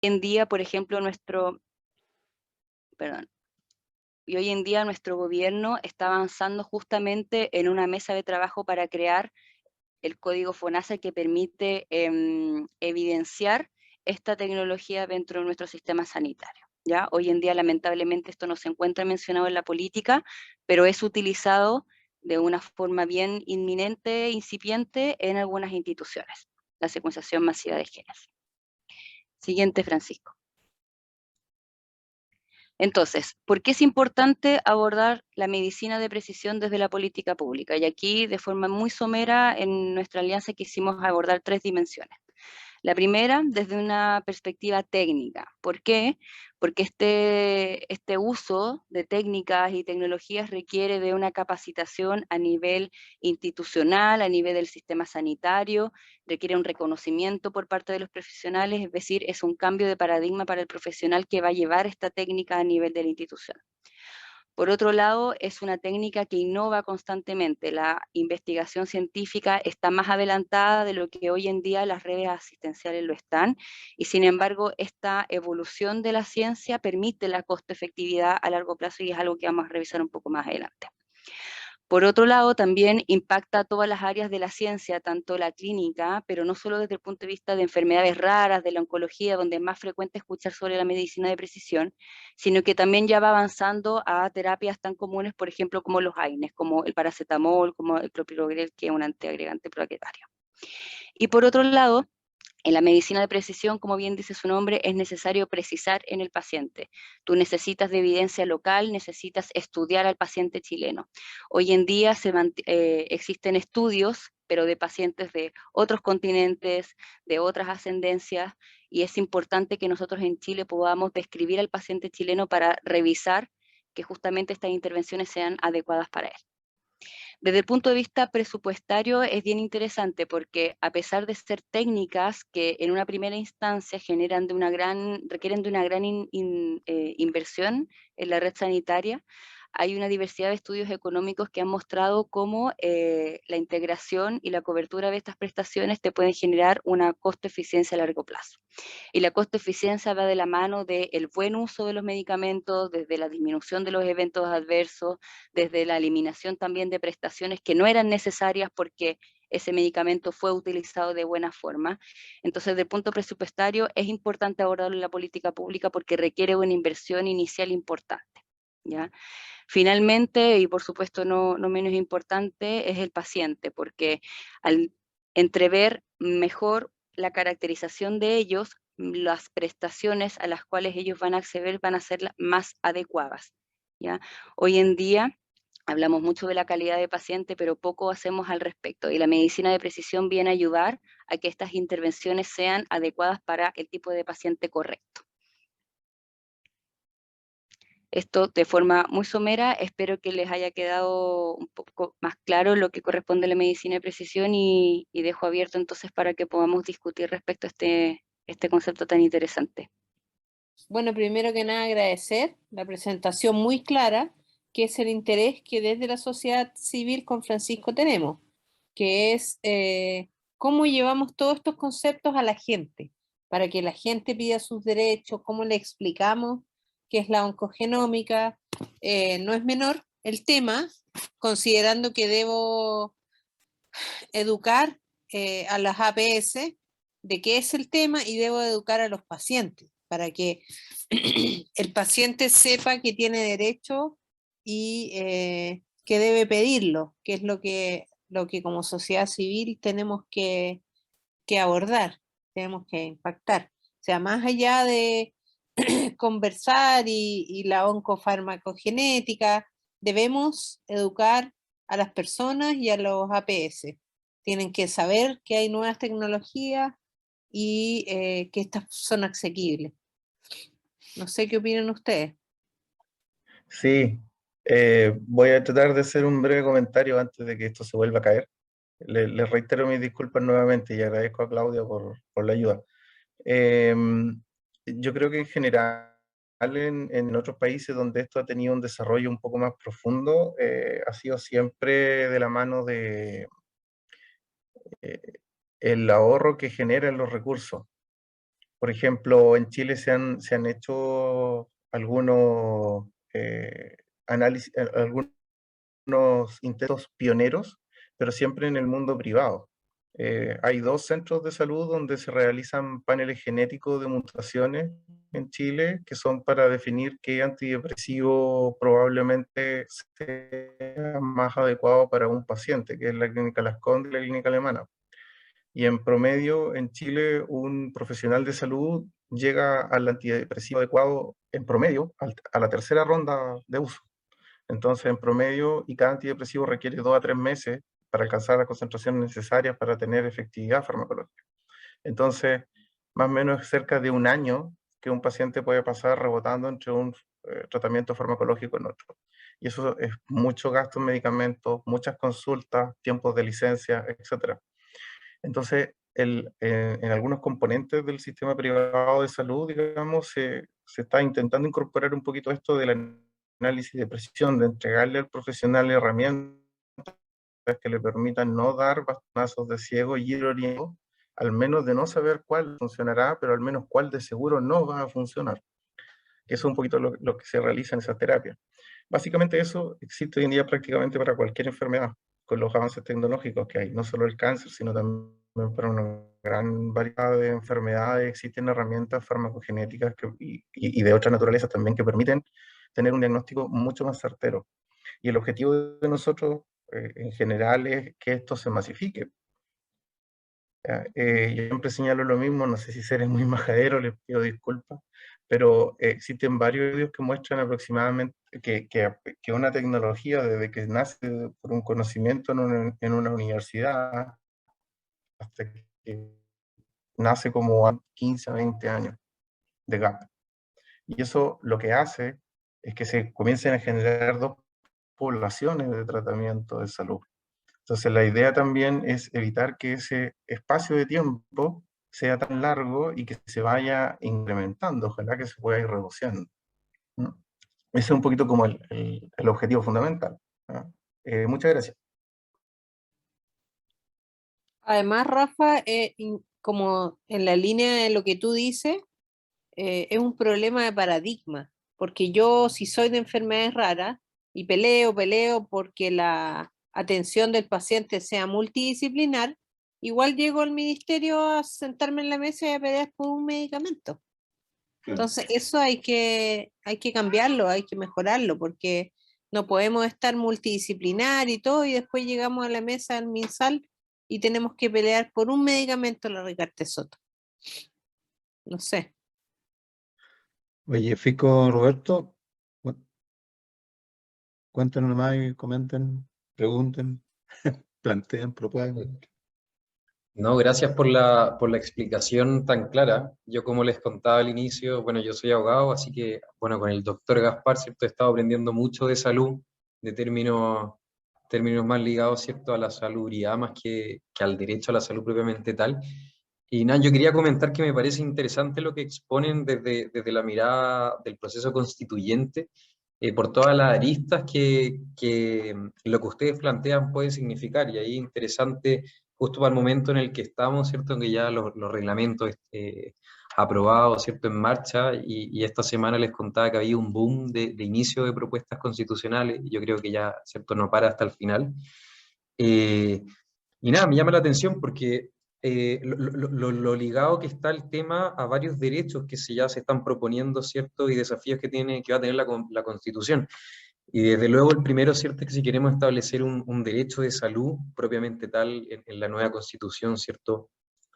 en día, por ejemplo, perdón, y hoy en día nuestro gobierno está avanzando justamente en una mesa de trabajo para crear el código FONASA que permite evidenciar esta tecnología dentro de nuestro sistema sanitario. ¿Ya? Hoy en día, lamentablemente, esto no se encuentra mencionado en la política, pero es utilizado de una forma bien inminente, incipiente en algunas instituciones, la secuenciación masiva de genes. Siguiente, Francisco. Entonces, ¿por qué es importante abordar la medicina de precisión desde la política pública? Y aquí, de forma muy somera, en nuestra alianza quisimos abordar 3 dimensiones. La primera, desde una perspectiva técnica. ¿Por qué? Porque este uso de técnicas y tecnologías requiere de una capacitación a nivel institucional, a nivel del sistema sanitario, requiere un reconocimiento por parte de los profesionales, es decir, es un cambio de paradigma para el profesional que va a llevar esta técnica a nivel de la institución. Por otro lado, es una técnica que innova constantemente. La investigación científica está más adelantada de lo que hoy en día las redes asistenciales lo están, y sin embargo, esta evolución de la ciencia permite la costo-efectividad a largo plazo y es algo que vamos a revisar un poco más adelante. Por otro lado, también impacta a todas las áreas de la ciencia, tanto la clínica, pero no solo desde el punto de vista de enfermedades raras, de la oncología, donde es más frecuente escuchar sobre la medicina de precisión, sino que también ya va avanzando a terapias tan comunes, por ejemplo, como los AINES, como el paracetamol, como el clopidogrel, que es un antiagregante plaquetario. Y por otro lado, en la medicina de precisión, como bien dice su nombre, es necesario precisar en el paciente. Tú necesitas de evidencia local, necesitas estudiar al paciente chileno. Hoy en día existen estudios, pero de pacientes de otros continentes, de otras ascendencias, y es importante que nosotros en Chile podamos describir al paciente chileno para revisar que justamente estas intervenciones sean adecuadas para él. Desde el punto de vista presupuestario es bien interesante porque a pesar de ser técnicas que en una primera instancia requieren de una gran inversión en la red sanitaria, hay una diversidad de estudios económicos que han mostrado cómo la integración y la cobertura de estas prestaciones te pueden generar una costo-eficiencia a largo plazo. Y la costo-eficiencia va de la mano del buen uso de los medicamentos, desde la disminución de los eventos adversos, desde la eliminación también de prestaciones que no eran necesarias porque ese medicamento fue utilizado de buena forma. Entonces, desde el punto presupuestario, es importante abordarlo en la política pública porque requiere una inversión inicial importante, ¿ya? Finalmente, y por supuesto no menos importante, es el paciente, porque al entrever mejor la caracterización de ellos, las prestaciones a las cuales ellos van a acceder van a ser más adecuadas, ¿ya? Hoy en día hablamos mucho de la calidad de paciente, pero poco hacemos al respecto, y la medicina de precisión viene a ayudar a que estas intervenciones sean adecuadas para el tipo de paciente correcto. Esto de forma muy somera, espero que les haya quedado un poco más claro lo que corresponde a la medicina de precisión y dejo abierto entonces para que podamos discutir respecto a este concepto tan interesante. Bueno, primero que nada agradecer la presentación muy clara, que es el interés que desde la sociedad civil con Francisco tenemos, que es cómo llevamos todos estos conceptos a la gente, para que la gente pida sus derechos, cómo le explicamos qué es la oncogenómica. No es menor el tema, considerando que debo educar a las APS de qué es el tema y debo educar a los pacientes para que el paciente sepa que tiene derecho y que debe pedirlo, que es lo que como sociedad civil tenemos que abordar, tenemos que impactar. O sea, más allá de conversar y la oncofarmacogenética, debemos educar a las personas y a los APS. Tienen que saber que hay nuevas tecnologías y que estas son asequibles. No sé qué opinan ustedes. Sí, voy a tratar de hacer un breve comentario antes de que esto se vuelva a caer. Les reitero mis disculpas nuevamente y agradezco a Claudia por la ayuda. Eh, yo creo que en general en otros países donde esto ha tenido un desarrollo un poco más profundo, ha sido siempre de la mano de el ahorro que generan los recursos. Por ejemplo, en Chile se han hecho algunos análisis, algunos intentos pioneros, pero siempre en el mundo privado. Hay 2 centros de salud donde se realizan paneles genéticos de mutaciones en Chile, que son para definir qué antidepresivo probablemente sea más adecuado para un paciente, que es la Clínica Las Condes y la Clínica Alemana. Y en promedio, en Chile, un profesional de salud llega al antidepresivo adecuado, en promedio, a la 3ª ronda de uso. Entonces, en promedio, y cada antidepresivo requiere 2 a 3 meses para alcanzar las concentraciones necesarias para tener efectividad farmacológica. Entonces, más o menos cerca de un año que un paciente puede pasar rebotando entre un tratamiento farmacológico en otro. Y eso es mucho gasto en medicamentos, muchas consultas, tiempos de licencia, etc. Entonces, en algunos componentes del sistema privado de salud, digamos, se está intentando incorporar un poquito esto del análisis de precisión, de entregarle al profesional herramientas que le permitan no dar bastonazos de ciego y ir orientado, al menos de no saber cuál funcionará, pero al menos cuál de seguro no va a funcionar. Eso es un poquito lo que se realiza en esa terapia. Básicamente eso existe hoy en día prácticamente para cualquier enfermedad, con los avances tecnológicos que hay, no solo el cáncer, sino también para una gran variedad de enfermedades. Existen herramientas farmacogenéticas y de otras naturalezas también que permiten tener un diagnóstico mucho más certero. Y el objetivo de nosotros en general es que esto se masifique. Yo siempre señalo lo mismo, no sé si seré muy majadero, les pido disculpas, pero existen varios estudios que muestran aproximadamente que una tecnología desde que nace por un conocimiento en una universidad hasta que nace como a 15 a 20 años de gap. Y eso lo que hace es que se comiencen a generar 2 poblaciones de tratamiento de salud. Entonces la idea también es evitar que ese espacio de tiempo sea tan largo y que se vaya incrementando, ojalá que se pueda ir reduciendo, ¿no? Ese es un poquito como el objetivo fundamental, ¿no? Muchas gracias. Además, Rafa, como en la línea de lo que tú dices, es un problema de paradigma, porque yo si soy de enfermedades raras y peleo porque la atención del paciente sea multidisciplinar, igual llego al ministerio a sentarme en la mesa y a pelear por un medicamento. Entonces, eso hay que cambiarlo, hay que mejorarlo, porque no podemos estar multidisciplinar y todo, y después llegamos a la mesa del MinSal y tenemos que pelear por un medicamento, la Ricarte Soto. No sé. Oye, Fico, Roberto, cuéntenos más y comenten, pregunten, planteen, propongan. No, gracias por la explicación tan clara. Yo, como les contaba al inicio, bueno, yo soy abogado, así que, bueno, con el doctor Gaspar, ¿cierto? He estado aprendiendo mucho de salud, de términos más ligados, ¿cierto? A la salubridad más que al derecho a la salud propiamente tal. Y nada, yo quería comentar que me parece interesante lo que exponen desde la mirada del proceso constituyente, por todas las aristas que lo que ustedes plantean puede significar, y ahí interesante justo para el momento en el que estamos, ¿cierto? En que ya los reglamentos aprobados, ¿cierto? En marcha, y esta semana les contaba que había un boom de inicio de propuestas constitucionales, y yo creo que ya, ¿cierto? No para hasta el final. Y nada, me llama la atención porque lo ligado que está el tema a varios derechos que ya se están proponiendo, ¿cierto? Y desafíos que va a tener la Constitución. Y desde luego el primero, ¿cierto?, es que si queremos establecer un derecho de salud propiamente tal en la nueva Constitución, ¿cierto?,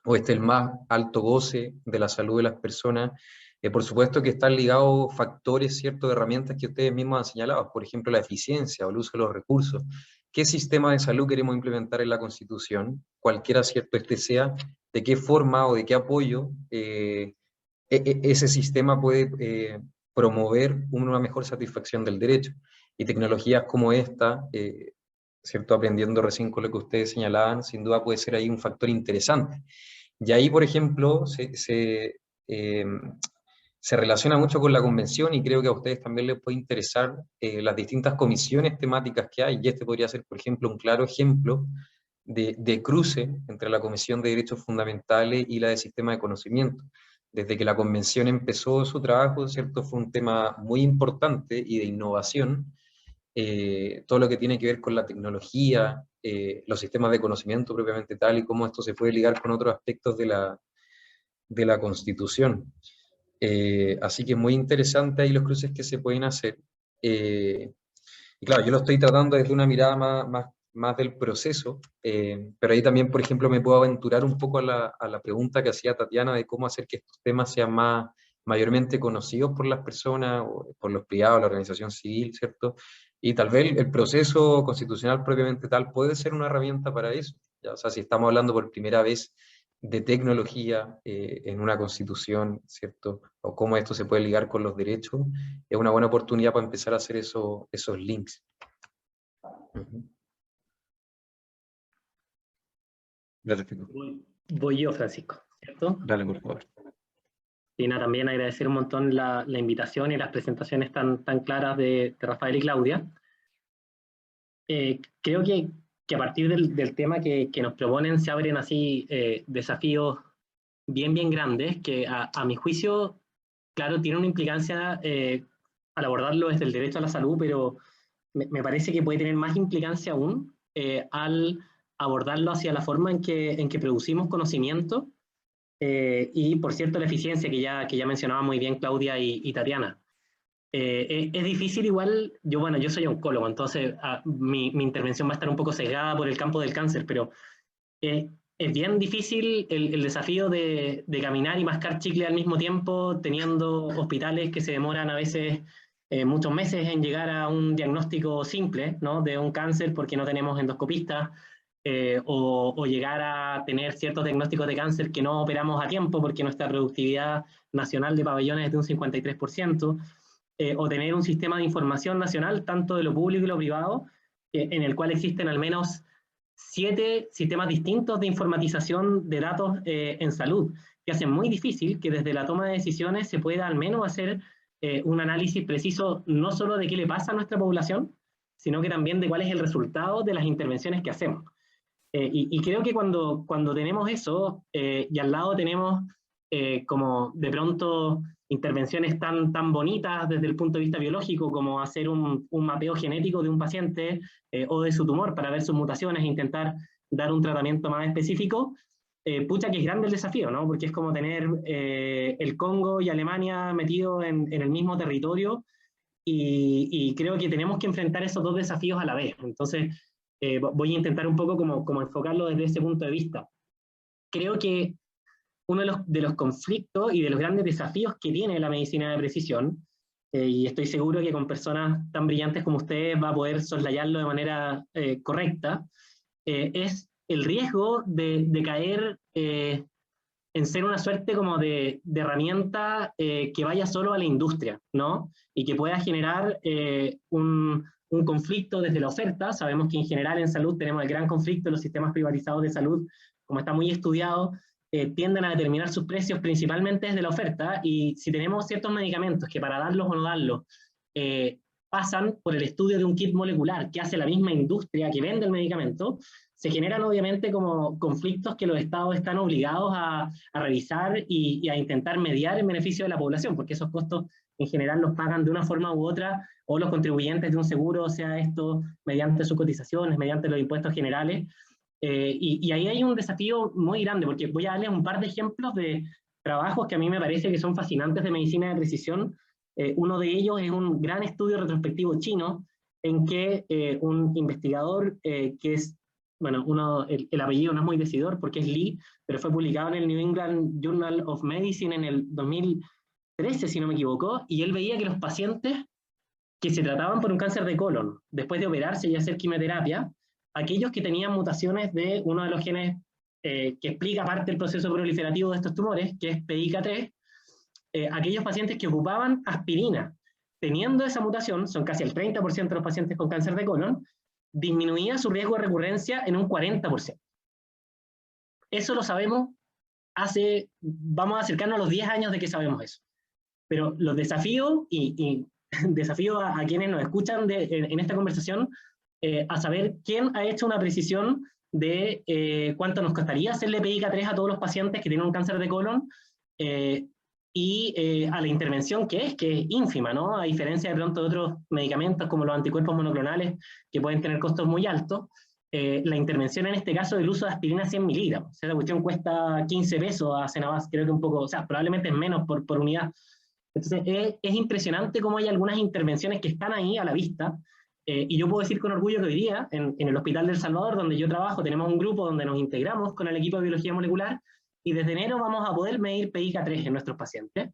o el más alto goce de la salud de las personas, por supuesto que están ligados factores, ¿cierto?, de herramientas que ustedes mismos han señalado, por ejemplo, la eficiencia o el uso de los recursos. ¿Qué sistema de salud queremos implementar en la Constitución? Cualquiera, ¿cierto?, este sea, de qué forma o de qué apoyo ese sistema puede promover una mejor satisfacción del derecho. Y tecnologías como esta, ¿cierto? Aprendiendo recién con lo que ustedes señalaban, sin duda puede ser ahí un factor interesante. Y ahí, por ejemplo, se relaciona mucho con la convención, y creo que a ustedes también les puede interesar las distintas comisiones temáticas que hay, y este podría ser, por ejemplo, un claro ejemplo de cruce entre la Comisión de Derechos Fundamentales y la de Sistema de Conocimiento. desde que la convención empezó su trabajo, ¿cierto? Fue un tema muy importante y de innovación. Todo lo que tiene que ver con la tecnología, los sistemas de conocimiento propiamente tal, y cómo esto se puede ligar con otros aspectos de la Constitución. Así que es muy interesante ahí los cruces que se pueden hacer. Y claro, yo lo estoy tratando desde una mirada más del proceso, pero ahí también, por ejemplo, me puedo aventurar un poco a la pregunta que hacía Tatiana de cómo hacer que estos temas sean mayormente conocidos por las personas, o por los privados, la organización civil, ¿cierto? Y tal vez el proceso constitucional propiamente tal puede ser una herramienta para eso, ¿ya? O sea, si estamos hablando por primera vez de tecnología en una constitución, ¿cierto? O cómo esto se puede ligar con los derechos, es una buena oportunidad para empezar a hacer esos links. Gracias, Fico. Voy yo, Francisco, ¿cierto? Dale, por favor. Y nada, también agradecer un montón la invitación y las presentaciones tan claras de Rafael y Claudia. Creo que a partir del tema que nos proponen se abren así desafíos bien grandes que a mi juicio, claro, tienen una implicancia al abordarlo desde el derecho a la salud, pero me parece que puede tener más implicancia aún al abordarlo hacia la forma en que producimos conocimiento y, por cierto, la eficiencia que ya mencionaba muy bien Claudia y Tatiana. Es difícil igual, yo soy oncólogo, entonces mi intervención va a estar un poco sesgada por el campo del cáncer, pero es bien difícil el desafío de caminar y mascar chicle al mismo tiempo, teniendo hospitales que se demoran a veces muchos meses en llegar a un diagnóstico simple, ¿no? De un cáncer porque no tenemos endoscopistas, o llegar a tener ciertos diagnósticos de cáncer que no operamos a tiempo porque nuestra productividad nacional de pabellones es de un 53%, o tener un sistema de información nacional, tanto de lo público y lo privado, en el cual existen al menos 7 sistemas distintos de informatización de datos en salud, que hacen muy difícil que desde la toma de decisiones se pueda al menos hacer un análisis preciso no solo de qué le pasa a nuestra población, sino que también de cuál es el resultado de las intervenciones que hacemos. Y creo que cuando tenemos eso, y al lado tenemos como de pronto intervenciones tan bonitas desde el punto de vista biológico, como hacer un mapeo genético de un paciente o de su tumor para ver sus mutaciones e intentar dar un tratamiento más específico, pucha que es grande el desafío, ¿no? Porque es como tener el Congo y Alemania metidos en el mismo territorio, y creo que tenemos que enfrentar esos dos desafíos a la vez. Entonces, voy a intentar un poco como enfocarlo desde ese punto de vista. Creo que uno de los conflictos y de los grandes desafíos que tiene la medicina de precisión, y estoy seguro que con personas tan brillantes como ustedes va a poder soslayarlo de manera correcta, es el riesgo de caer en ser una suerte como de herramienta que vaya solo a la industria, ¿no? Y que pueda generar un conflicto desde la oferta. Sabemos que en general en salud tenemos el gran conflicto, los sistemas privatizados de salud, como está muy estudiado, tienden a determinar sus precios principalmente desde la oferta, y si tenemos ciertos medicamentos que para darlos o no darlos pasan por el estudio de un kit molecular que hace la misma industria que vende el medicamento, se generan obviamente como conflictos que los estados están obligados a revisar y a intentar mediar en beneficio de la población, porque esos costos en general los pagan de una forma u otra, o los contribuyentes de un seguro, o sea esto mediante sus cotizaciones, mediante los impuestos generales. Y ahí hay un desafío muy grande, porque voy a darles un par de ejemplos de trabajos que a mí me parece que son fascinantes de medicina de precisión. Uno de ellos es un gran estudio retrospectivo chino, en que un investigador que es, bueno, el apellido no es muy decidor porque es Li, pero fue publicado en el New England Journal of Medicine en el 2013, si no me equivoco, y él veía que los pacientes que se trataban por un cáncer de colon, después de operarse y hacer quimioterapia, aquellos que tenían mutaciones de uno de los genes que explica parte del proceso proliferativo de estos tumores, que es PIK3, aquellos pacientes que ocupaban aspirina, teniendo esa mutación, son casi el 30% de los pacientes con cáncer de colon, disminuía su riesgo de recurrencia en un 40%. Eso lo sabemos vamos a acercarnos a los 10 años de que sabemos eso. Pero los desafíos, y desafío a quienes nos escuchan en esta conversación, a saber quién ha hecho una precisión de cuánto nos costaría hacerle PIK3 a todos los pacientes que tienen un cáncer de colon, y a la intervención que es ínfima, ¿no? A diferencia de pronto de otros medicamentos como los anticuerpos monoclonales que pueden tener costos muy altos, la intervención en este caso del uso de aspirina 100 miligramos. O sea, la cuestión cuesta 15 pesos a Cenabas, creo que un poco, o sea, probablemente es menos por unidad. Entonces es impresionante cómo hay algunas intervenciones que están ahí a la vista, y yo puedo decir con orgullo que hoy día en el Hospital del Salvador, donde yo trabajo, tenemos un grupo donde nos integramos con el equipo de biología molecular, y desde enero vamos a poder medir PIK3 en nuestros pacientes.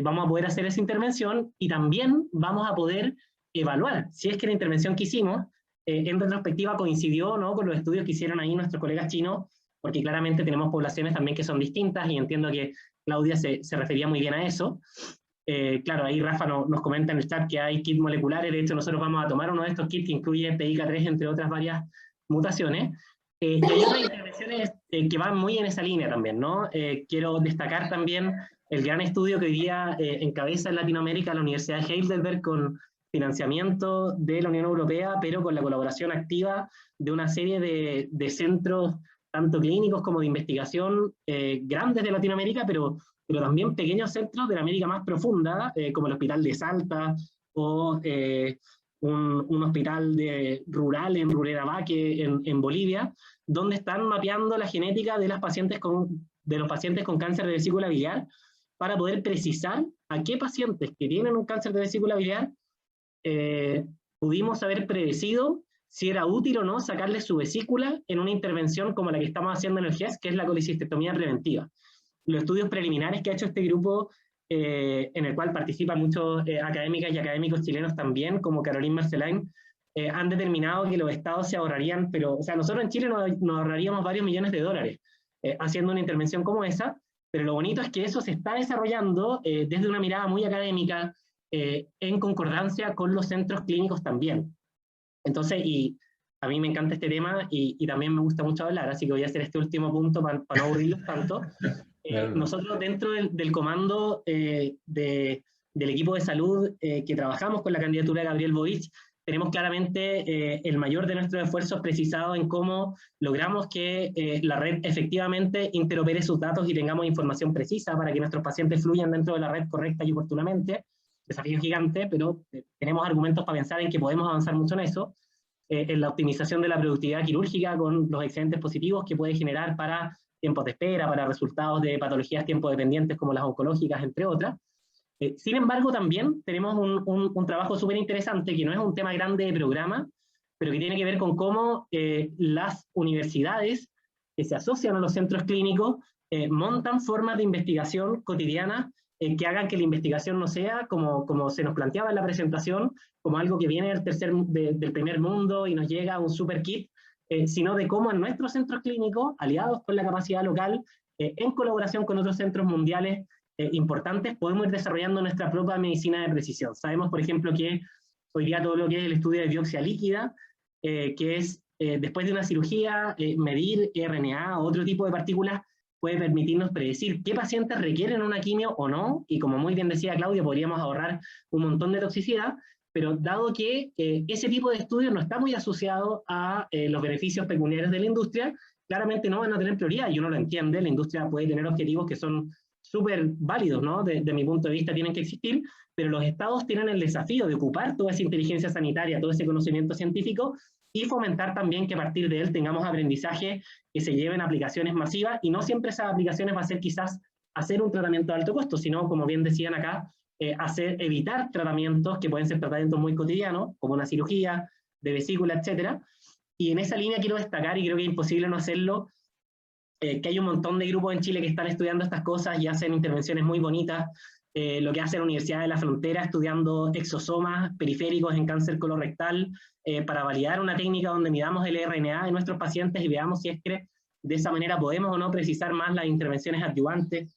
Vamos a poder hacer esa intervención y también vamos a poder evaluar si es que la intervención que hicimos en retrospectiva coincidió, ¿no?, con los estudios que hicieron ahí nuestros colegas chinos, porque claramente tenemos poblaciones también que son distintas, y entiendo que Claudia se refería muy bien a eso. Claro, ahí Rafa nos comenta en el chat que hay kits moleculares. De hecho, nosotros vamos a tomar uno de estos kits que incluye PIK3, entre otras varias mutaciones. Y hay otras intervenciones que van muy en esa línea también, ¿no? Quiero destacar también el gran estudio que hoy día encabeza en Latinoamérica la Universidad de Heidelberg, con financiamiento de la Unión Europea, pero con la colaboración activa de una serie de centros, tanto clínicos como de investigación, grandes de Latinoamérica, pero también pequeños centros de la América más profunda, como el Hospital de Salta, o un hospital rural en Rurrenabaque, en Bolivia, donde están mapeando la genética de los pacientes con cáncer de vesícula biliar, para poder precisar a qué pacientes que tienen un cáncer de vesícula biliar pudimos haber predecido si era útil o no sacarle su vesícula en una intervención como la que estamos haciendo en el GES, que es la colecistectomía preventiva. Los estudios preliminares que ha hecho este grupo, en el cual participan muchos académicas y académicos chilenos también, como Caroline Marcelain, han determinado que los estados se ahorrarían, pero, o sea, nosotros en Chile nos ahorraríamos varios millones de dólares haciendo una intervención como esa, pero lo bonito es que eso se está desarrollando desde una mirada muy académica, en concordancia con los centros clínicos también. Entonces, y a mí me encanta este tema, y también me gusta mucho hablar, así que voy a hacer este último punto para no aburrirlos tanto. Nosotros dentro del comando del equipo de salud que trabajamos con la candidatura de Gabriel Boric, tenemos claramente el mayor de nuestros esfuerzos precisado en cómo logramos que la red efectivamente interopere sus datos y tengamos información precisa para que nuestros pacientes fluyan dentro de la red correcta y oportunamente. Desafío gigante, pero tenemos argumentos para pensar en que podemos avanzar mucho en eso, en la optimización de la productividad quirúrgica con los excedentes positivos que puede generar para tiempos de espera, para resultados de patologías tiempo dependientes como las oncológicas, entre otras. Sin embargo, también tenemos un trabajo súper interesante, que no es un tema grande de programa, pero que tiene que ver con cómo las universidades que se asocian a los centros clínicos montan formas de investigación cotidiana que hagan que la investigación no sea, como se nos planteaba en la presentación, como algo que viene del primer mundo y nos llega a un super kit, sino de cómo en nuestros centros clínicos, aliados con la capacidad local, en colaboración con otros centros mundiales importantes, podemos ir desarrollando nuestra propia medicina de precisión. Sabemos, por ejemplo, que hoy día todo lo que es el estudio de biopsia líquida, que es después de una cirugía, medir RNA o otro tipo de partículas, puede permitirnos predecir qué pacientes requieren una quimio o no, y como muy bien decía Claudia, podríamos ahorrar un montón de toxicidad, pero dado que ese tipo de estudios no está muy asociado a los beneficios pecuniarios de la industria, claramente no van a tener prioridad, y uno lo entiende, la industria puede tener objetivos que son súper válidos, ¿no? De mi punto de vista tienen que existir, pero los estados tienen el desafío de ocupar toda esa inteligencia sanitaria, todo ese conocimiento científico, y fomentar también que a partir de él tengamos aprendizaje que se lleven a aplicaciones masivas, y no siempre esas aplicaciones va a ser quizás hacer un tratamiento de alto costo, sino, como bien decían acá, evitar tratamientos que pueden ser tratamientos muy cotidianos, como una cirugía de vesícula, etc. Y en esa línea quiero destacar, y creo que es imposible no hacerlo, que hay un montón de grupos en Chile que están estudiando estas cosas y hacen intervenciones muy bonitas, lo que hace la Universidad de la Frontera estudiando exosomas periféricos en cáncer colorectal, para validar una técnica donde midamos el RNA de nuestros pacientes y veamos si es que de esa manera podemos o no precisar más las intervenciones adyuvantes.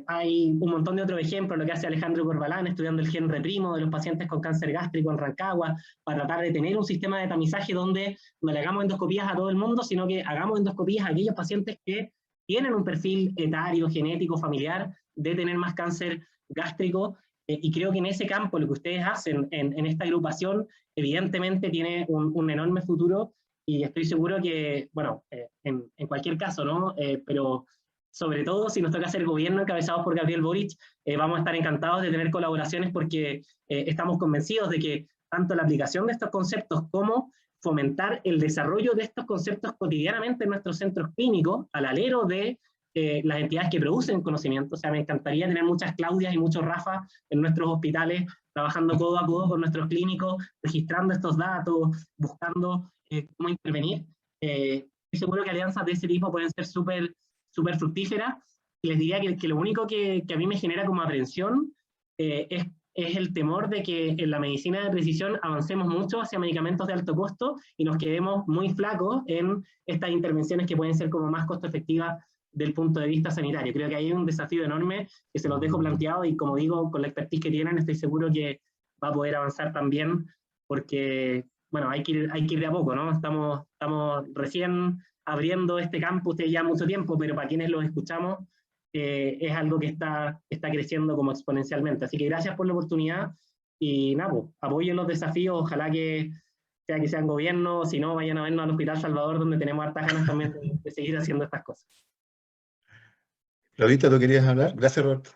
Hay un montón de otros ejemplos, lo que hace Alejandro Corbalán estudiando el gen reprimo de los pacientes con cáncer gástrico en Rancagua, para tratar de tener un sistema de tamizaje donde no le hagamos endoscopías a todo el mundo, sino que hagamos endoscopías a aquellos pacientes que tienen un perfil etario, genético, familiar, de tener más cáncer gástrico, y creo que en ese campo lo que ustedes hacen en esta agrupación evidentemente tiene un enorme futuro, y estoy seguro que, bueno, en cualquier caso, ¿no? Pero sobre todo si nos toca hacer gobierno encabezados por Gabriel Boric, vamos a estar encantados de tener colaboraciones porque estamos convencidos de que tanto la aplicación de estos conceptos como fomentar el desarrollo de estos conceptos cotidianamente en nuestros centros clínicos, al alero de las entidades que producen conocimiento. O sea, me encantaría tener muchas Claudias y muchos Rafas en nuestros hospitales, trabajando codo a codo con nuestros clínicos, registrando estos datos, buscando cómo intervenir. Estoy seguro que alianzas de ese tipo pueden ser súper fructíferas, y les diría que lo único que a mí me genera como aprensión es el temor de que en la medicina de precisión avancemos mucho hacia medicamentos de alto costo y nos quedemos muy flacos en estas intervenciones que pueden ser como más costo efectivas del punto de vista sanitario. Creo que hay un desafío enorme que se los dejo planteado, y como digo, con la expertise que tienen, estoy seguro que va a poder avanzar también, porque, bueno, hay que ir de a poco, ¿no? Estamos recién abriendo este campus de ya mucho tiempo, pero para quienes los escuchamos, es algo que está creciendo como exponencialmente. Así que gracias por la oportunidad, y nada, pues, apoyen los desafíos, ojalá que sean gobierno, si no, vayan a vernos al Hospital Salvador, donde tenemos hartas ganas también de seguir haciendo estas cosas. Claudita, ¿tú querías hablar? Gracias, Roberto.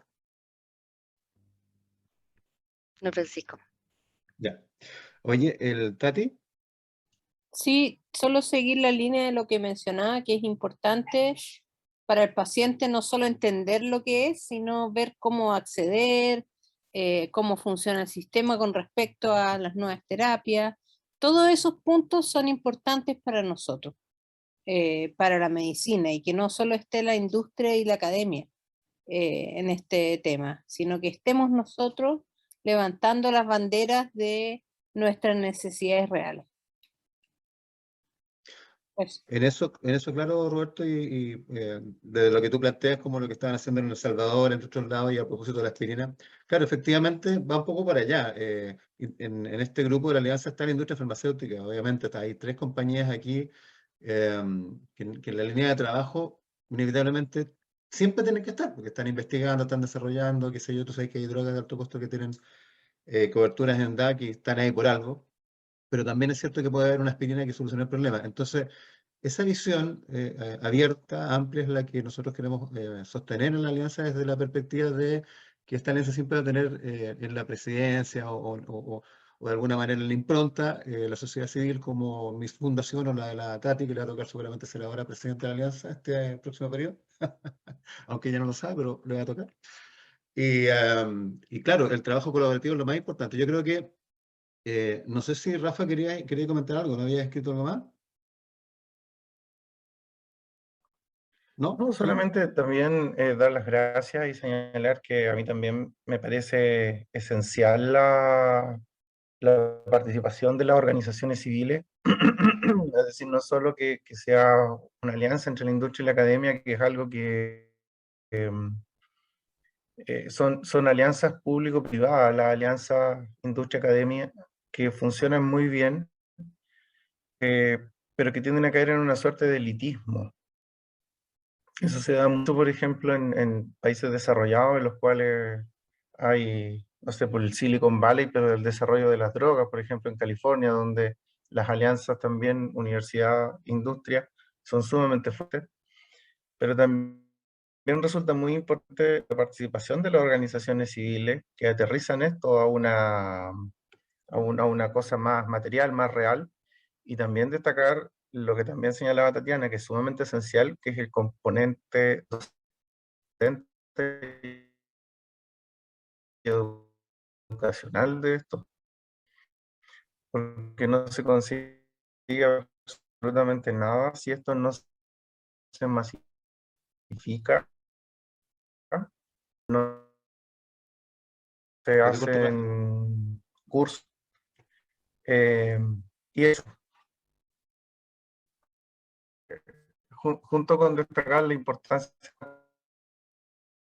No, Francisco. Ya. Oye, el Tati. Sí, solo seguir la línea de lo que mencionaba, que es importante para el paciente no solo entender lo que es, sino ver cómo acceder, cómo funciona el sistema con respecto a las nuevas terapias. Todos esos puntos son importantes para nosotros, para la medicina, y que no solo esté la industria y la academia en este tema, sino que estemos nosotros levantando las banderas de nuestras necesidades reales. Pues, En eso, claro, Roberto, de lo que tú planteas, como lo que estaban haciendo en El Salvador, entre otros lados, y a propósito de la aspirina, claro, efectivamente va un poco para allá. En este grupo de la alianza está la industria farmacéutica, obviamente, hay 3 compañías aquí que en la línea de trabajo, inevitablemente, siempre tienen que estar, porque están investigando, están desarrollando, qué sé yo, tú sabes que hay drogas de alto costo que tienen coberturas en DAC y están ahí por algo, pero también es cierto que puede haber una aspirina que solucione el problema. Entonces, esa visión abierta, amplia, es la que nosotros queremos sostener en la alianza desde la perspectiva de que esta alianza siempre va a tener en la presidencia o de alguna manera en la impronta la sociedad civil, como mi fundación o la de la Tati, que le va a tocar seguramente ser ahora presidente de la alianza este próximo periodo, aunque ella no lo sabe, pero le va a tocar. Y claro, el trabajo colaborativo es lo más importante. Yo creo que, no sé si Rafa quería comentar algo, ¿no había escrito algo más? ¿No? No, solamente también dar las gracias y señalar que a mí también me parece esencial la participación de las organizaciones civiles, es decir, no solo que sea una alianza entre la industria y la academia, que es algo que son alianzas público-privadas, las alianzas industria-academia, que funcionan muy bien, pero que tienden a caer en una suerte de elitismo. Eso se da mucho, por ejemplo, en países desarrollados, en los cuales hay, no sé, por el Silicon Valley, pero el desarrollo de las drogas, por ejemplo, en California, donde las alianzas también, universidad, industria, son sumamente fuertes, pero también resulta muy importante la participación de las organizaciones civiles que aterrizan esto a una cosa más material, más real, y también destacar lo que también señalaba Tatiana, que es sumamente esencial, que es el componente docente y educacional de esto, porque no se consigue absolutamente nada si esto no se masifica, no se Se te cortó, Rafa. hacen cursos, y eso, junto con destacar la importancia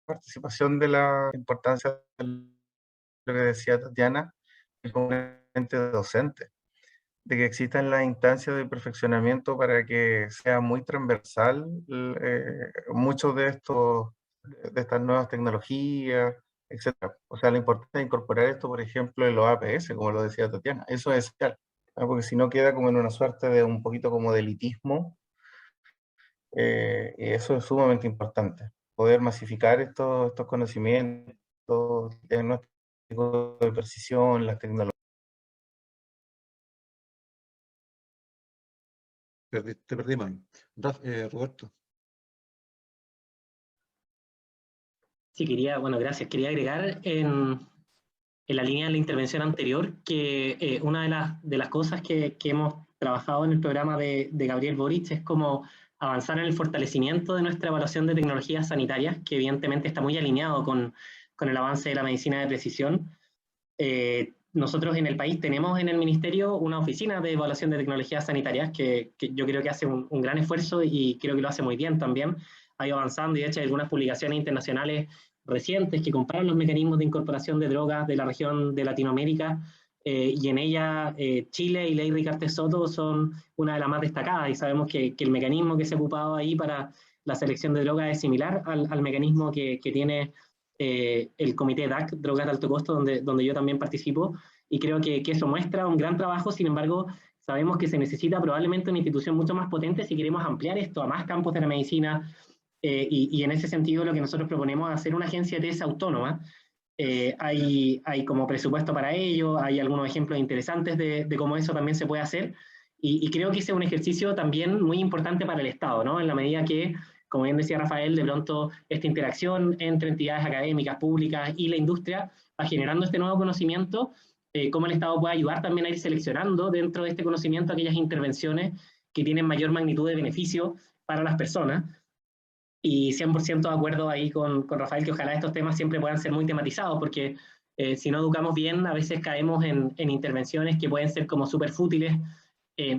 participación de la importancia de lo que decía Tatiana, el componente docente, de que existan las instancias de perfeccionamiento para que sea muy transversal muchos de estas nuevas tecnologías, etcétera. O sea, la importancia de incorporar esto, por ejemplo, en los APS, como lo decía Tatiana, eso es esencial, porque si no queda como en una suerte de un poquito como de elitismo, y eso es sumamente importante, poder masificar estos conocimientos, diagnósticos de precisión, las tecnologías. Te perdimos. Roberto. Sí, bueno, gracias. Quería agregar en la línea de la intervención anterior que una de las cosas que hemos trabajado en el programa de Gabriel Boric es como avanzar en el fortalecimiento de nuestra evaluación de tecnologías sanitarias, que evidentemente está muy alineado con el avance de la medicina de precisión. Nosotros en el país tenemos en el Ministerio una oficina de evaluación de tecnologías sanitarias que yo creo que hace un gran esfuerzo y creo que lo hace muy bien también. Ha ido avanzando y de hecho hay algunas publicaciones internacionales recientes que comparan los mecanismos de incorporación de drogas de la región de Latinoamérica y en ella Chile y Ley Ricardo Soto son una de las más destacadas y sabemos que el mecanismo que se ha ocupado ahí para la selección de drogas es similar al mecanismo que tiene el comité DAC, Drogas de Alto Costo, donde yo también participo, y creo que eso muestra un gran trabajo. Sin embargo, sabemos que se necesita probablemente una institución mucho más potente si queremos ampliar esto a más campos de la medicina, y en ese sentido lo que nosotros proponemos es hacer una agencia de test autónoma. Hay como presupuesto para ello, hay algunos ejemplos interesantes de cómo eso también se puede hacer, y creo que ese es un ejercicio también muy importante para el Estado, ¿no? En la medida que, como bien decía Rafael, de pronto esta interacción entre entidades académicas, públicas y la industria va generando este nuevo conocimiento, cómo el Estado puede ayudar también a ir seleccionando dentro de este conocimiento aquellas intervenciones que tienen mayor magnitud de beneficio para las personas. Y 100% de acuerdo ahí con Rafael, que ojalá estos temas siempre puedan ser muy tematizados, porque si no educamos bien, a veces caemos en intervenciones que pueden ser como súper fútiles.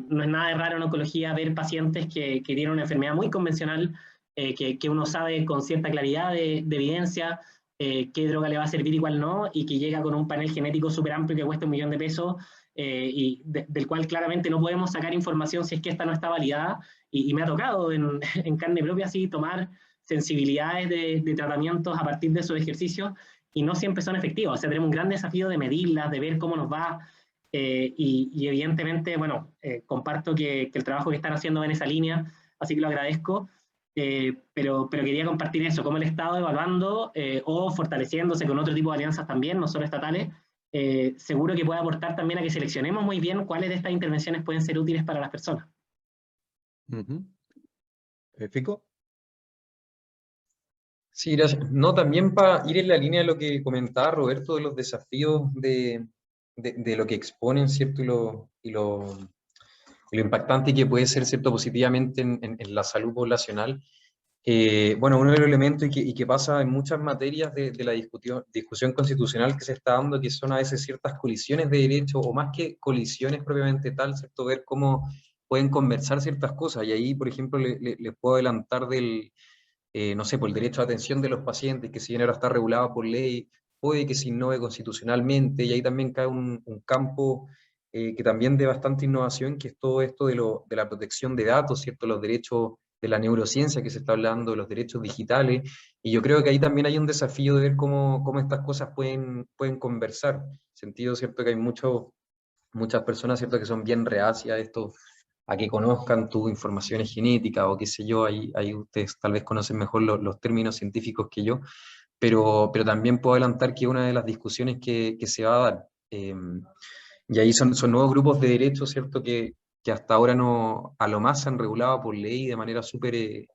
No es nada de raro en oncología ver pacientes que tienen una enfermedad muy convencional, que uno sabe con cierta claridad de evidencia qué droga le va a servir y cuál no, y que llega con un panel genético súper amplio que cuesta $1 millón, y del cual claramente no podemos sacar información si es que esta no está validada. Y me ha tocado en carne propia así tomar sensibilidades de tratamientos a partir de esos ejercicios y no siempre son efectivos. O sea, tenemos un gran desafío de medirlas, de ver cómo nos va, y evidentemente, bueno, comparto que el trabajo que están haciendo va en esa línea, así que lo agradezco, pero quería compartir eso, cómo el Estado evaluando o fortaleciéndose con otro tipo de alianzas también, no solo estatales, seguro que puede aportar también a que seleccionemos muy bien cuáles de estas intervenciones pueden ser útiles para las personas. ¿Fico? Sí, gracias. No, también para ir en la línea de lo que comentaba Roberto, de los desafíos de lo que exponen, ¿cierto? Y lo impactante que puede ser, ¿cierto? Positivamente en la salud poblacional. Bueno, uno de los elementos y que pasa en muchas materias de la discusión constitucional que se está dando, que son a veces ciertas colisiones de derechos, o más que colisiones propiamente tal, ¿cierto? Ver cómo pueden conversar ciertas cosas. Y ahí, por ejemplo, les puedo adelantar no sé, por el derecho a atención de los pacientes, que si bien ahora está regulado por ley, puede que se innove constitucionalmente, y ahí también cae un campo que también de bastante innovación, que es todo esto de la protección de datos, ¿cierto? Los derechos de la neurociencia que se está hablando, de los derechos digitales, y yo creo que ahí también hay un desafío de ver cómo estas cosas pueden conversar, en sentido, ¿cierto? Que hay muchas personas, ¿cierto? Que son bien reacias a esto, a que conozcan tu información genética o qué sé yo, ahí ustedes tal vez conocen mejor los términos científicos que yo, pero también puedo adelantar que una de las discusiones que se va a dar, y ahí son nuevos grupos de derechos, ¿cierto? Que hasta ahora no, a lo más se han regulado por ley de manera súper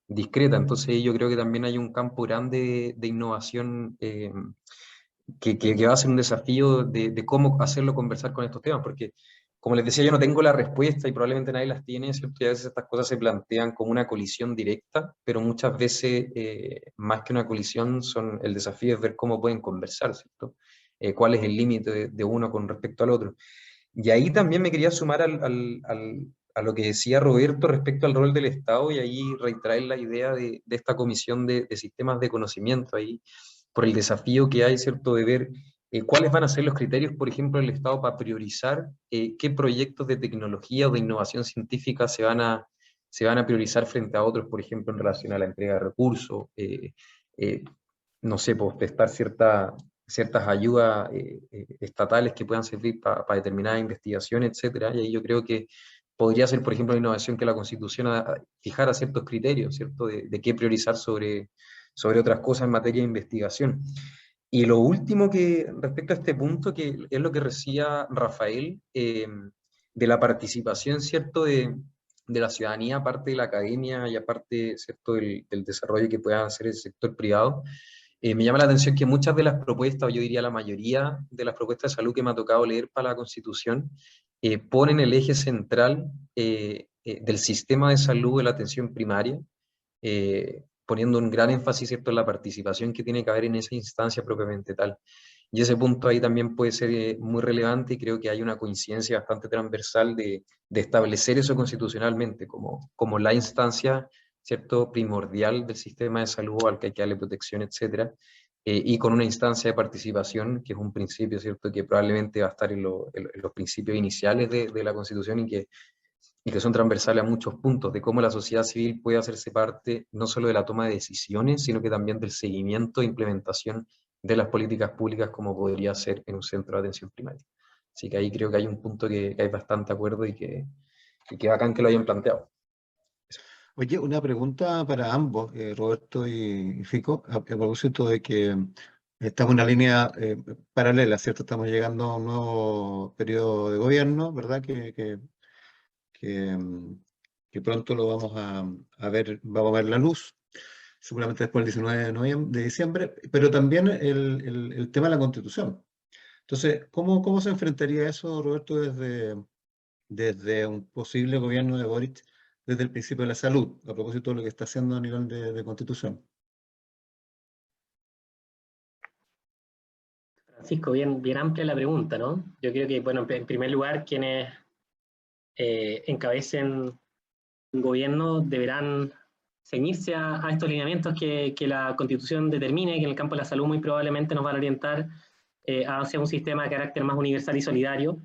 discreta, entonces yo creo que también hay un campo grande de innovación que va a ser un desafío de cómo hacerlo conversar con estos temas, porque como les decía, yo no tengo la respuesta y probablemente nadie las tiene, ¿cierto? Y a veces estas cosas se plantean como una colisión directa, pero muchas veces, más que una colisión, el desafío es ver cómo pueden conversar, ¿cierto? Cuál es el límite de uno con respecto al otro. Y ahí también me quería sumar a lo que decía Roberto respecto al rol del Estado, y ahí retraer la idea de esta comisión de sistemas de conocimiento, ahí por el desafío que hay, ¿cierto?, de ver cuáles van a ser los criterios, por ejemplo, del Estado para priorizar qué proyectos de tecnología o de innovación científica se van a priorizar frente a otros, por ejemplo, en relación a la entrega de recursos, no sé, pues prestar ciertas ayudas estatales que puedan servir para determinadas investigaciones, etcétera. Y ahí yo creo que podría ser, por ejemplo, la innovación que la Constitución fijara ciertos criterios, ¿cierto? De qué priorizar sobre otras cosas en materia de investigación. Y lo último que, respecto a este punto, que es lo que decía Rafael, de la participación, ¿cierto?, de la ciudadanía, aparte de la academia y aparte, ¿cierto?, del desarrollo que pueda hacer el sector privado. Me llama la atención que muchas de las propuestas, o yo diría la mayoría de las propuestas de salud que me ha tocado leer para la Constitución, ponen el eje central del sistema de salud de la atención primaria, poniendo un gran énfasis, ¿cierto?, en la participación que tiene que haber en esa instancia propiamente tal. Y ese punto ahí también puede ser muy relevante, y creo que hay una coincidencia bastante transversal de establecer eso constitucionalmente como la instancia, ¿cierto?, primordial del sistema de salud al que hay que darle protección, etcétera, y con una instancia de participación, que es un principio, ¿cierto?, que probablemente va a estar en los principios iniciales de la Constitución, y que son transversales a muchos puntos, de cómo la sociedad civil puede hacerse parte no solo de la toma de decisiones, sino que también del seguimiento e implementación de las políticas públicas, como podría ser en un centro de atención primaria. Así que ahí creo que hay un punto que hay bastante acuerdo, y que bacán que lo hayan planteado. Oye, una pregunta para ambos, Roberto y Fico, a propósito de que estamos en una línea paralela, ¿cierto? Estamos llegando a un nuevo periodo de gobierno, ¿verdad? Que pronto lo vamos a ver, vamos a ver la luz, seguramente después del 19 de diciembre, pero también el tema de la Constitución. Entonces, ¿cómo se enfrentaría eso, Roberto, desde un posible gobierno de Boric, desde el principio de la salud, a propósito de lo que está haciendo a nivel de Constitución? Francisco, bien amplia la pregunta, ¿no? Yo creo que, bueno, en primer lugar, quienes encabecen un gobierno deberán ceñirse a estos lineamientos que la Constitución determine, que en el campo de la salud muy probablemente nos van a orientar hacia un sistema de carácter más universal y solidario,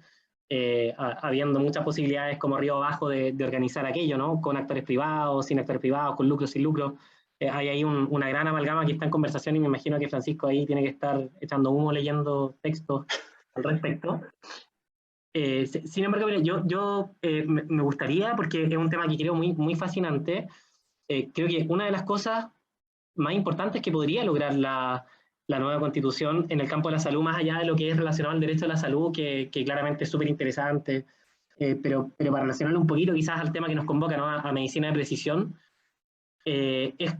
habiendo muchas posibilidades como río abajo de organizar aquello, ¿no? Con actores privados, sin actores privados, con lucro, sin lucro. Hay ahí una gran amalgama que está en conversación, y me imagino que Francisco ahí tiene que estar echando humo leyendo textos al respecto. Sin embargo, yo me gustaría, porque es un tema que creo muy fascinante, creo que una de las cosas más importantes que podría lograr la nueva Constitución en el campo de la salud, más allá de lo que es relacionado al derecho a la salud, que claramente es súper interesante, pero para relacionarlo un poquito quizás al tema que nos convoca, ¿no?, a medicina de precisión, es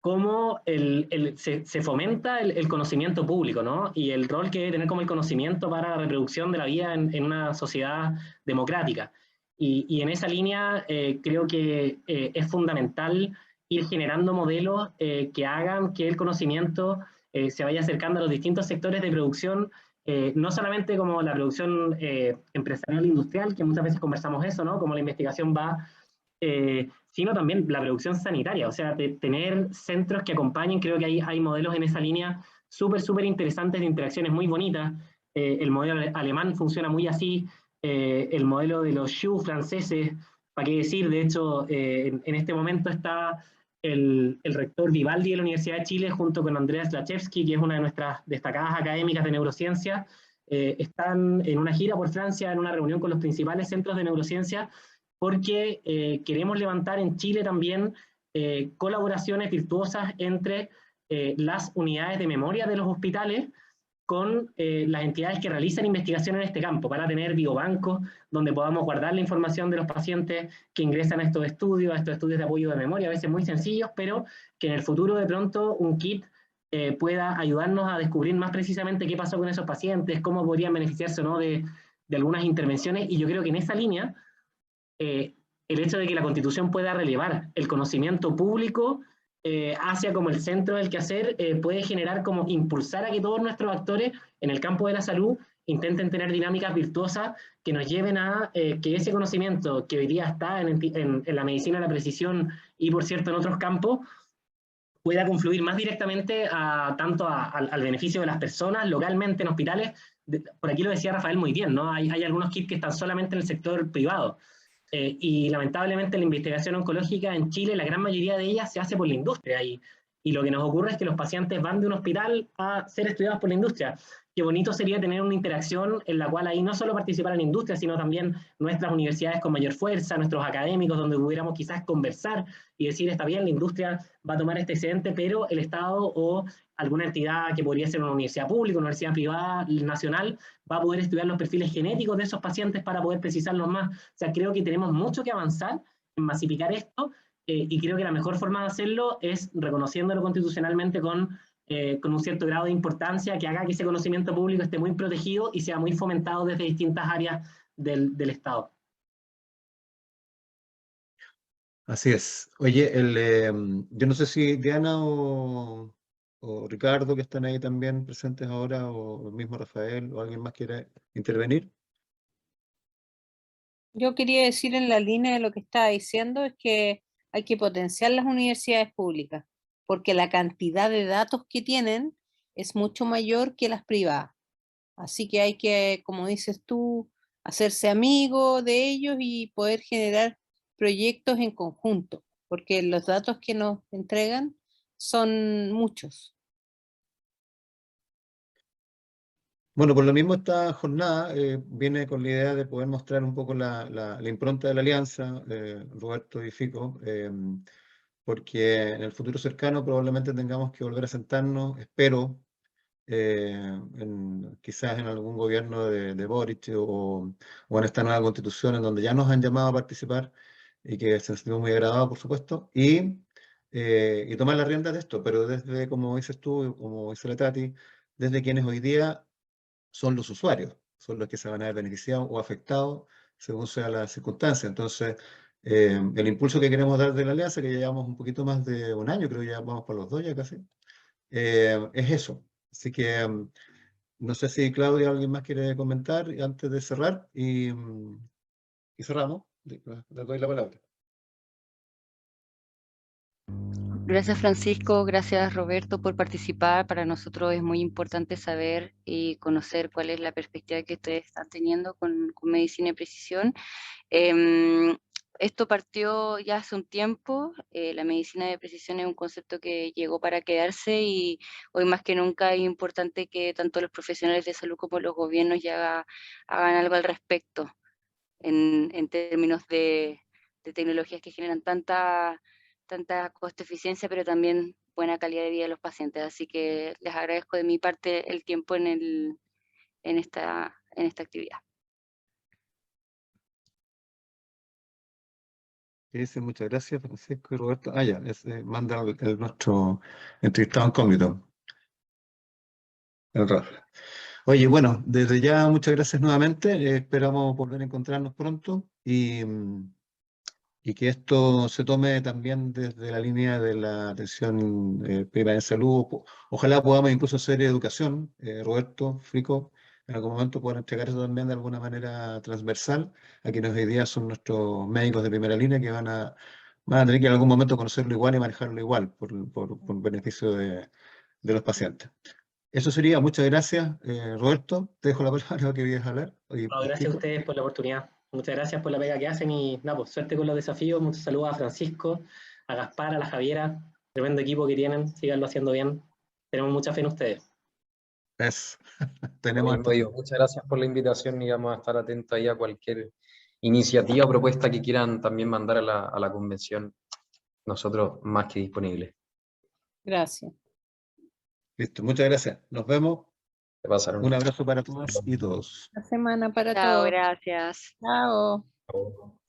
cómo se fomenta el conocimiento público, ¿no? Y el rol que debe tener como el conocimiento para la reproducción de la vida en una sociedad democrática. Y en esa línea creo que es fundamental ir generando modelos que hagan que el conocimiento se vaya acercando a los distintos sectores de producción, no solamente como la producción empresarial e industrial, que muchas veces conversamos eso, ¿no?, como la investigación va, sino también la producción sanitaria, o sea, de tener centros que acompañen. Creo que hay modelos en esa línea súper interesantes, de interacciones muy bonitas. El modelo alemán funciona muy así, el modelo de los SHU franceses, ¿para qué decir? De hecho, en este momento está el rector Vivaldi de la Universidad de Chile junto con Andrea Slachewski, que es una de nuestras destacadas académicas de neurociencia. Están en una gira por Francia, en una reunión con los principales centros de neurociencia, porque queremos levantar en Chile también colaboraciones virtuosas entre las unidades de memoria de los hospitales con las entidades que realizan investigación en este campo, para tener biobancos donde podamos guardar la información de los pacientes que ingresan a estos estudios de apoyo de memoria, a veces muy sencillos, pero que en el futuro de pronto un kit pueda ayudarnos a descubrir más precisamente qué pasó con esos pacientes, cómo podrían beneficiarse o no de algunas intervenciones. Y yo creo que en esa línea, el hecho de que la Constitución pueda relevar el conocimiento público hacia como el centro del quehacer, puede generar como impulsar a que todos nuestros actores en el campo de la salud intenten tener dinámicas virtuosas que nos lleven a que ese conocimiento que hoy día está en la medicina de la precisión y, por cierto, en otros campos, pueda confluir más directamente tanto al beneficio de las personas localmente en hospitales. Por aquí lo decía Rafael muy bien, ¿no? Hay algunos kits que están solamente en el sector privado. Y lamentablemente la investigación oncológica en Chile, la gran mayoría de ella se hace por la industria, y lo que nos ocurre es que los pacientes van de un hospital a ser estudiados por la industria. qué bonito sería tener una interacción en la cual ahí no solo participara la industria, sino también nuestras universidades con mayor fuerza, nuestros académicos, donde pudiéramos quizás conversar y decir, está bien, la industria va a tomar este excedente, pero el Estado o alguna entidad que podría ser una universidad pública, una universidad privada, nacional, va a poder estudiar los perfiles genéticos de esos pacientes para poder precisarlos más. O sea, creo que tenemos mucho que avanzar en masificar esto, y creo que la mejor forma de hacerlo es reconociéndolo constitucionalmente con un cierto grado de importancia que haga que ese conocimiento público esté muy protegido y sea muy fomentado desde distintas áreas del Estado. Así es. Oye, yo no sé si Diana o Ricardo, que están ahí también presentes ahora, o el mismo Rafael, o alguien más quiere intervenir. Yo quería decir en la línea de lo que estaba diciendo es que hay que potenciar las universidades públicas, porque la cantidad de datos que tienen es mucho mayor que las privadas. Así que hay que, como dices tú, hacerse amigo de ellos y poder generar proyectos en conjunto, porque los datos que nos entregan son muchos. Bueno, por lo mismo esta jornada viene con la idea de poder mostrar un poco la impronta de la alianza, Roberto y Fico, porque en el futuro cercano probablemente tengamos que volver a sentarnos, espero, quizás en algún gobierno de Boric o en esta nueva constitución en donde ya nos han llamado a participar y que se sentimos muy agradados, por supuesto, y tomar las riendas de esto, pero desde, como dices tú, como dice la Tati, desde quienes hoy día son los usuarios, son los que se van a ver beneficiados o afectados según sea la circunstancia. Entonces, el impulso que queremos dar de la alianza, que ya llevamos un poquito más de un año, creo que ya vamos por los 2 ya casi, es eso. Así que no sé si Claudia o alguien más quiere comentar antes de cerrar y cerramos. Le doy la palabra. Gracias Francisco, gracias Roberto por participar. Para nosotros es muy importante saber y conocer cuál es la perspectiva que ustedes están teniendo con medicina de precisión. Esto partió ya hace un tiempo, la medicina de precisión es un concepto que llegó para quedarse y hoy más que nunca es importante que tanto los profesionales de salud como los gobiernos ya hagan algo al respecto en términos de tecnologías que generan tanta costo eficiencia, pero también buena calidad de vida de los pacientes. Así que les agradezco de mi parte el tiempo en esta actividad. Sí, muchas gracias, Francisco y Roberto. Ah, ya, manda nuestro entrevistado incógnito, el Rafa. Oye, bueno, desde ya muchas gracias nuevamente. Esperamos volver a encontrarnos pronto y que esto se tome también desde la línea de la atención primaria en salud. Ojalá podamos incluso hacer educación, Roberto, Frico, en algún momento poder entregar eso también de alguna manera transversal a quienes hoy día son nuestros médicos de primera línea que van a tener que en algún momento conocerlo igual y manejarlo igual por beneficio de los pacientes. Eso sería, muchas gracias, Roberto. Te dejo la palabra que querías hablar. Oye, No, gracias a ustedes por la oportunidad. Muchas gracias por la pega que hacen y nada, pues suerte con los desafíos. Muchos saludos a Francisco, a Gaspar, a la Javiera. Tremendo equipo que tienen. Síganlo haciendo bien. Tenemos mucha fe en ustedes. Eso. Lo Tenemos mismo digo, muchas gracias por la invitación y vamos a estar atentos ahí a cualquier iniciativa o propuesta que quieran también mandar a la convención. Nosotros más que disponibles. Gracias. listo, muchas gracias. Nos vemos. Te pasaron. Un abrazo para todas y todos. La semana para Chao, todos. gracias. Chao. Chao.